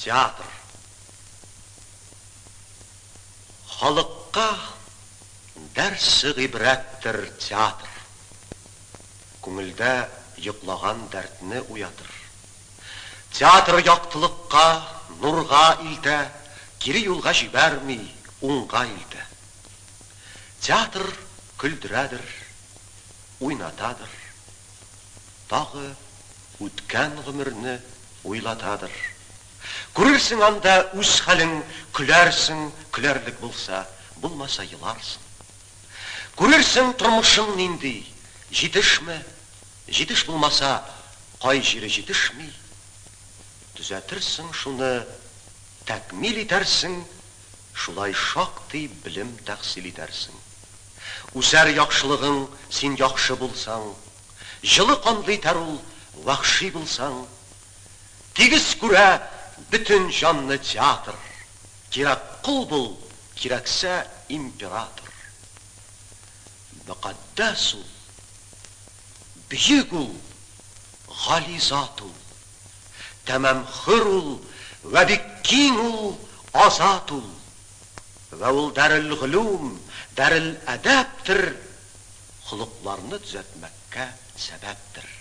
Театр. Халыққа дәрсі ғибрәттір театр. Көңілді йықлаған дәртіні уятыр. Театр яқтылыққа, нұрға илді, кері юлға жібәрмей, оңға илді. Театр күлдірадыр, ойнатадыр. Тағы өткен ғұмырны ойлатадыр. Көрерсің анда өз халің, күләрсің, күләрлік болса, болмаса еларсың. Көрерсің тұрмышың нендей, жетіш ме? Жетіш болмаса, қай жері жетіш ме? Түзәтірсің шуны, тәкмил етәрсің, шулай шақты білім тәқсил етәрсің. Үзәр яқшылығың сен яқшы болсаң, жылы қанлы тәрул вақши болсаң, тегіз күрә bütün жанны театр, керек құл бұл, керексе император. Мұқаддас ул, бүйік ул, ғали зат ул, тәмәм хыр ул, вә бик кең ул, азат ул. Вә ул дәріл ғылум, дәріл әдәптір, құлықларны түзәтмәккә сәбәптір.